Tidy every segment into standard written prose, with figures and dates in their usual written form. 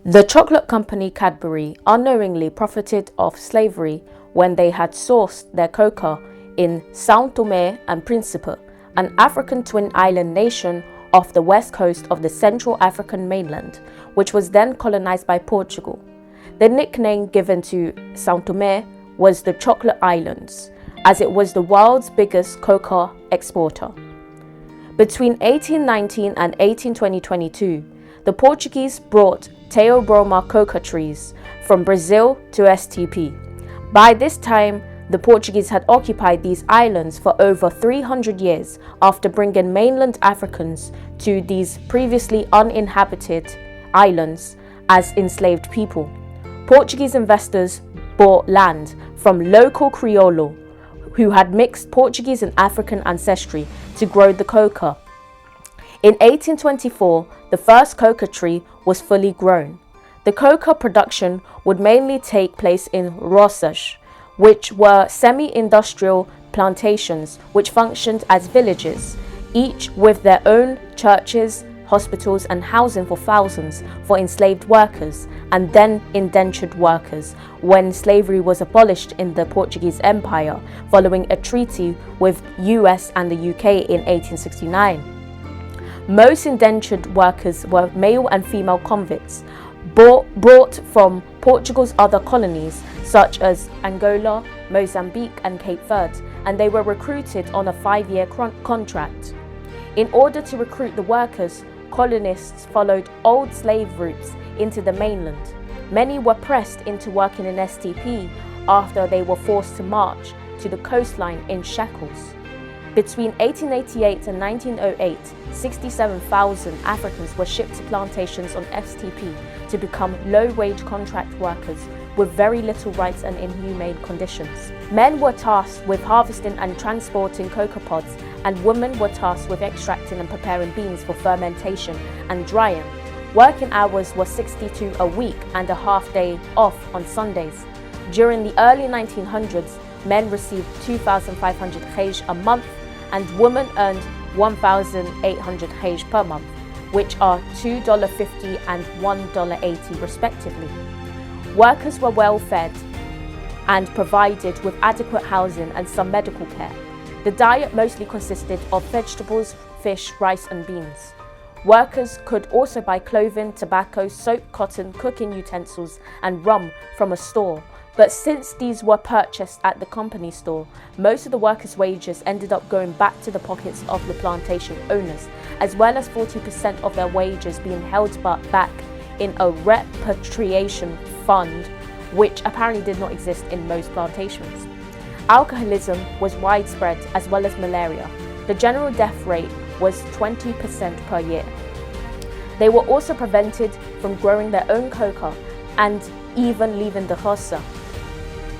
The chocolate company Cadbury unknowingly profited off slavery when they had sourced their cocoa in São Tomé and Príncipe, an African twin island nation off the west coast of the Central African mainland, which was then colonized by Portugal. The nickname given to São Tomé was the Chocolate Islands, as it was the world's biggest cocoa exporter. Between 1819 and 1822, the Portuguese brought Teobroma coca trees from Brazil to STP. By this time, the Portuguese had occupied these islands for over 300 years after bringing mainland Africans to these previously uninhabited islands as enslaved people. Portuguese investors bought land from local Criollo who had mixed Portuguese and African ancestry to grow the coca. In 1824, the first coca tree was fully grown. The coca production would mainly take place in roças, which were semi-industrial plantations which functioned as villages, each with their own churches, hospitals and housing for thousands for enslaved workers and then indentured workers when slavery was abolished in the Portuguese Empire following a treaty with US and the UK in 1869. Most indentured workers were male and female convicts brought from Portugal's other colonies such as Angola, Mozambique and Cape Verde, and they were recruited on a 5-year contract. In order to recruit the workers, colonists followed old slave routes into the mainland. Many were pressed into working in STP after they were forced to march to the coastline in shackles. Between 1888 and 1908, 67,000 Africans were shipped to plantations on STP to become low-wage contract workers with very little rights and inhumane conditions. Men were tasked with harvesting and transporting cocoa pods, and women were tasked with extracting and preparing beans for fermentation and drying. Working hours were 62 a week and a half-day off on Sundays. During the early 1900s, men received 2,500 reis a month, and women earned 1,800 reis per month, which are $2.50 and $1.80 respectively. Workers were well fed and provided with adequate housing and some medical care. The diet mostly consisted of vegetables, fish, rice and beans. Workers could also buy clothing, tobacco, soap, cotton, cooking utensils and rum from a store. But since these were purchased at the company store, most of the workers' wages ended up going back to the pockets of the plantation owners, as well as 40% of their wages being held back in a repatriation fund, which apparently did not exist in most plantations. Alcoholism was widespread, as well as malaria. The general death rate was 20% per year. They were also prevented from growing their own coca and even leaving the roça.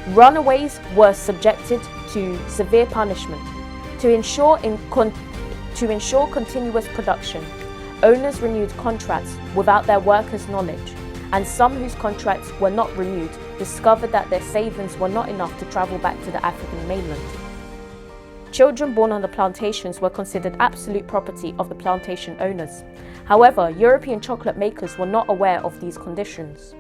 Runaways were subjected to severe punishment. To ensure continuous production, owners renewed contracts without their workers' knowledge, and some whose contracts were not renewed discovered that their savings were not enough to travel back to the African mainland. Children born on the plantations were considered absolute property of the plantation owners. However, European chocolate makers were not aware of these conditions.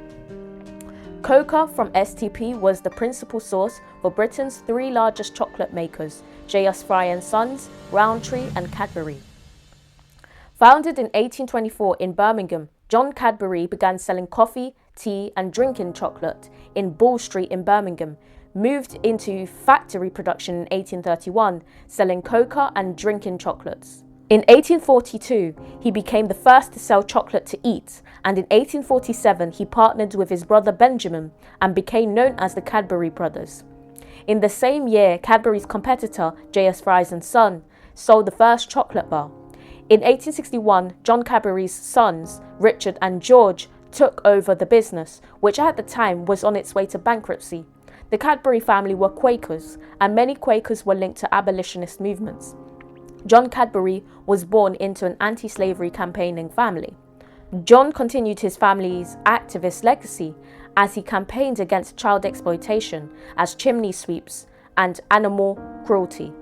Coca from STP was the principal source for Britain's 3 largest chocolate makers, J.S. Fry & Sons, Rowntree and Cadbury. Founded in 1824 in Birmingham, John Cadbury began selling coffee, tea and drinking chocolate in Bull Street in Birmingham, moved into factory production in 1831, selling coca and drinking chocolates. In 1842, he became the first to sell chocolate to eat, and in 1847 he partnered with his brother Benjamin and became known as the Cadbury Brothers. In the same year, Cadbury's competitor, J.S. Fry & Son, sold the first chocolate bar. In 1861, John Cadbury's sons, Richard and George, took over the business, which at the time was on its way to bankruptcy. The Cadbury family were Quakers, and many Quakers were linked to abolitionist movements. John Cadbury was born into an anti-slavery campaigning family. John continued his family's activist legacy as he campaigned against child exploitation as chimney sweeps and animal cruelty.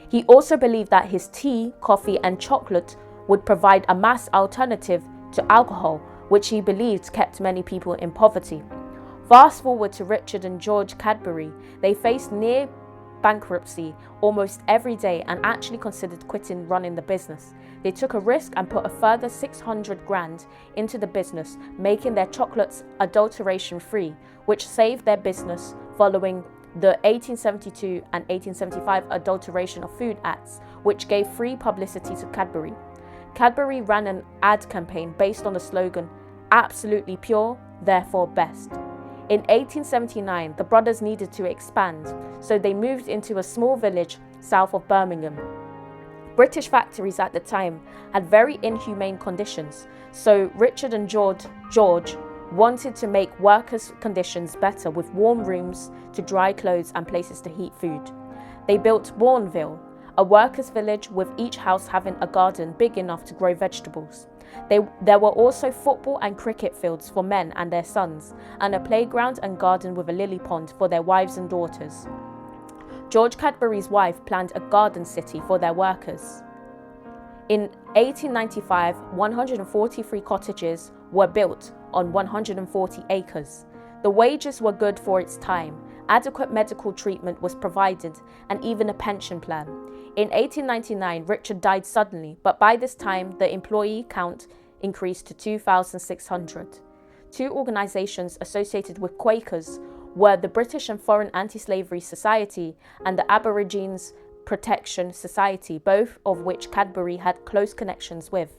He also believed that his tea, coffee and chocolate would provide a mass alternative to alcohol, which he believed kept many people in poverty. Fast forward to Richard and George Cadbury. They faced near bankruptcy almost every day and actually considered quitting running the business. They took a risk and put a further 600 grand into the business, making their chocolates adulteration free, which saved their business following the 1872 and 1875 Adulteration of Food Acts, which gave free publicity to Cadbury. Cadbury ran an ad campaign based on the slogan, "Absolutely pure, therefore best." In 1879, the brothers needed to expand, so they moved into a small village south of Birmingham. British factories at the time had very inhumane conditions, so Richard and George wanted to make workers' conditions better with warm rooms to dry clothes and places to heat food. They built Bourneville, a workers' village with each house having a garden big enough to grow vegetables. There were also football and cricket fields for men and their sons, and a playground and garden with a lily pond for their wives and daughters. George Cadbury's wife planned a garden city for their workers. In 1895, 143 cottages were built on 140 acres. The wages were good for its time, adequate medical treatment was provided, and even a pension plan. In 1899, Richard died suddenly, but by this time, the employee count increased to 2,600. Two organisations associated with Quakers were the British and Foreign Anti-Slavery Society and the Aborigines Protection Society, both of which Cadbury had close connections with.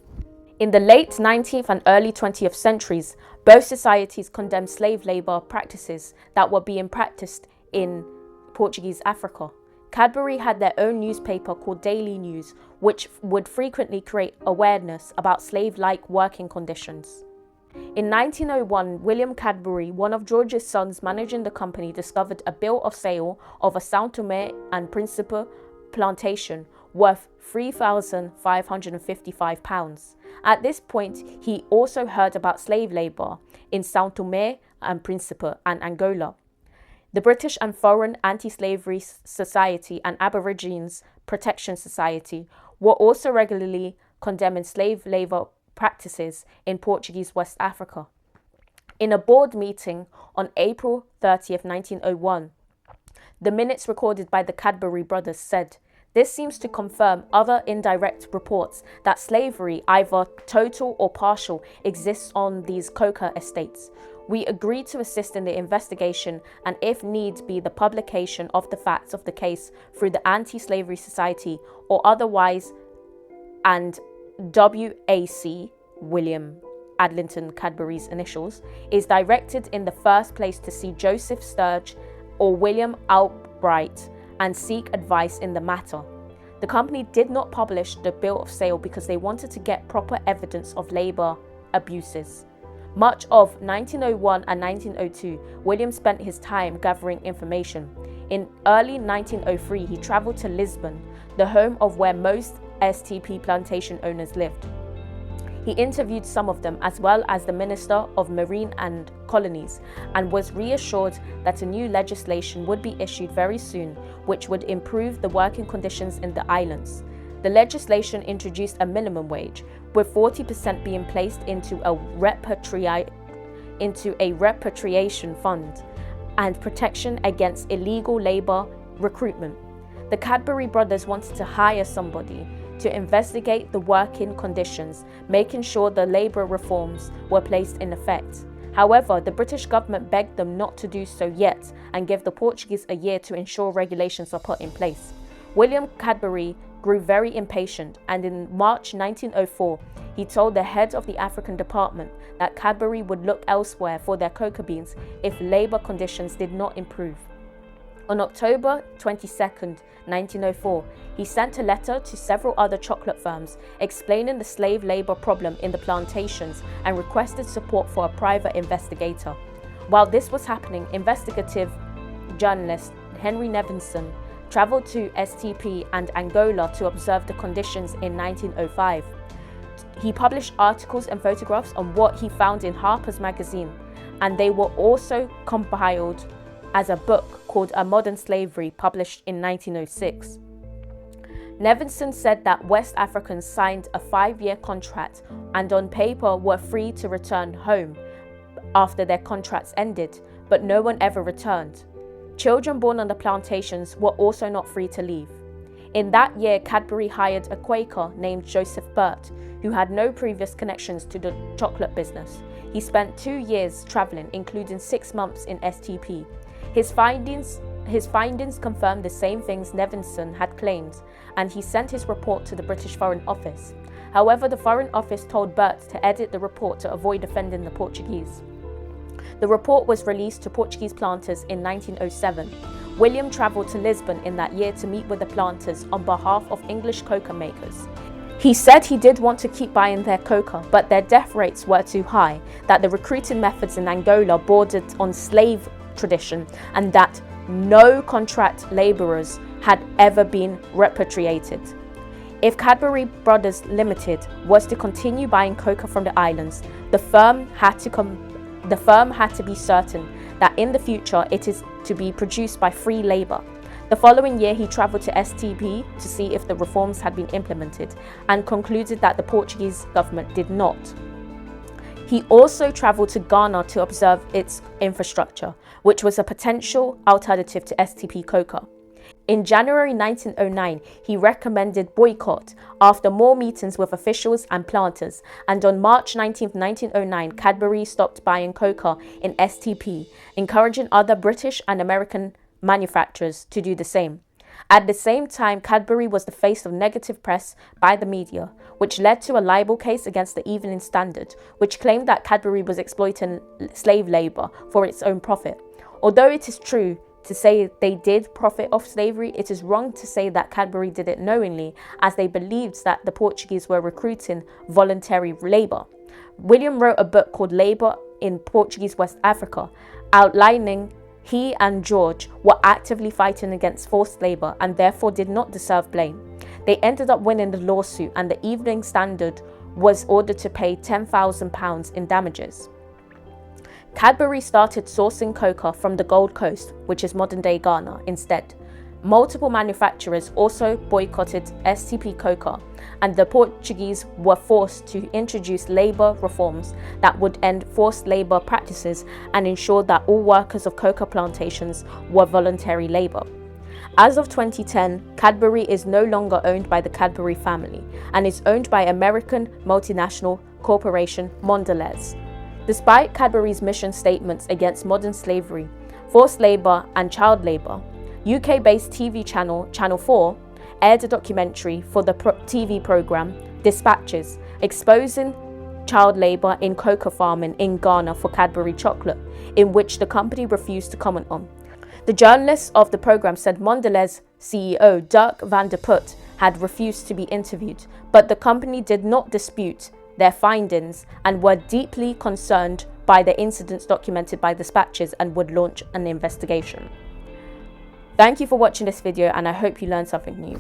In the late 19th and early 20th centuries, both societies condemned slave labour practices that were being practiced in Portuguese Africa. Cadbury had their own newspaper called Daily News, which would frequently create awareness about slave-like working conditions. In 1901, William Cadbury, one of George's sons managing the company, discovered a bill of sale of a São Tomé and Príncipe plantation worth £3,555. At this point, he also heard about slave labour in São Tomé and Príncipe and Angola. The British and Foreign Anti-Slavery Society and Aborigines Protection Society were also regularly condemning slave labour practices in Portuguese West Africa. In a board meeting on April 30th, 1901, the minutes recorded by the Cadbury brothers said, "This seems to confirm other indirect reports that slavery, either total or partial, exists on these coca estates. We agree to assist in the investigation and, if need be, the publication of the facts of the case through the Anti-Slavery Society or otherwise, and WAC, William Adlington Cadbury's initials, is directed in the first place to see Joseph Sturge or William Albright and seek advice in the matter." The company did not publish the bill of sale because they wanted to get proper evidence of labour abuses. Much of 1901 and 1902, William spent his time gathering information. In early 1903, he travelled to Lisbon, the home of where most STP plantation owners lived. He interviewed some of them as well as the Minister of Marine and Colonies, and was reassured that a new legislation would be issued very soon which would improve the working conditions in the islands. The legislation introduced a minimum wage, with 40% being placed into a repatriation fund and protection against illegal labour recruitment. The Cadbury brothers wanted to hire somebody to investigate the working conditions, making sure the labour reforms were placed in effect. However, the British government begged them not to do so yet and give the Portuguese a year to ensure regulations are put in place. William Cadbury grew very impatient, and in March 1904, he told the head of the African department that Cadbury would look elsewhere for their cocoa beans if labour conditions did not improve. On October 22, 1904, he sent a letter to several other chocolate firms explaining the slave labour problem in the plantations and requested support for a private investigator. While this was happening, investigative journalist Henry Nevinson travelled to STP and Angola to observe the conditions in 1905. He published articles and photographs on what he found in Harper's Magazine, and they were also compiled as a book called A Modern Slavery, published in 1906. Nevinson said that West Africans signed a 5-year contract and on paper were free to return home after their contracts ended, but no one ever returned. Children born on the plantations were also not free to leave. In that year, Cadbury hired a Quaker named Joseph Burt, who had no previous connections to the chocolate business. He spent 2 years traveling, including 6 months in STP. His findings confirmed the same things Nevinson had claimed, and he sent his report to the British Foreign Office. However, the Foreign Office told Burt to edit the report to avoid offending the Portuguese. The report was released to Portuguese planters in 1907. William travelled to Lisbon in that year to meet with the planters on behalf of English cocoa makers. He said he did want to keep buying their cocoa, but their death rates were too high, that the recruiting methods in Angola bordered on slave tradition, and that no contract labourers had ever been repatriated. If Cadbury Brothers Limited was to continue buying cocoa from the islands, the firm had to be certain that in the future it is to be produced by free labour. The following year he travelled to STP to see if the reforms had been implemented and concluded that the Portuguese government did not. He also travelled to Ghana to observe its infrastructure, which was a potential alternative to STP cocoa. In January 1909, he recommended boycott after more meetings with officials and planters, and on March 19, 1909, Cadbury stopped buying cocoa in STP, encouraging other British and American manufacturers to do the same. At the same time, Cadbury was the face of negative press by the media, which led to a libel case against the Evening Standard, which claimed that Cadbury was exploiting slave labour for its own profit. Although it is true to say they did profit off slavery, it is wrong to say that Cadbury did it knowingly, as they believed that the Portuguese were recruiting voluntary labour. William wrote a book called Labour in Portuguese West Africa, outlining he and George were actively fighting against forced labour and therefore did not deserve blame. They ended up winning the lawsuit, and the Evening Standard was ordered to pay £10,000 in damages. Cadbury started sourcing cocoa from the Gold Coast, which is modern-day Ghana, instead. Multiple manufacturers also boycotted STP cocoa, and the Portuguese were forced to introduce labour reforms that would end forced labour practices and ensure that all workers of cocoa plantations were voluntary labour. As of 2010, Cadbury is no longer owned by the Cadbury family and is owned by American multinational corporation Mondelez. Despite Cadbury's mission statements against modern slavery, forced labour and child labour, UK-based TV channel Channel 4 aired a documentary for the TV programme Dispatches, exposing child labour in cocoa farming in Ghana for Cadbury chocolate, in which the company refused to comment on. The journalists of the programme said Mondelez CEO Dirk van der Put had refused to be interviewed, but the company did not dispute their findings and were deeply concerned by the incidents documented by Dispatches and would launch an investigation. Thank you for watching this video, and I hope you learned something new.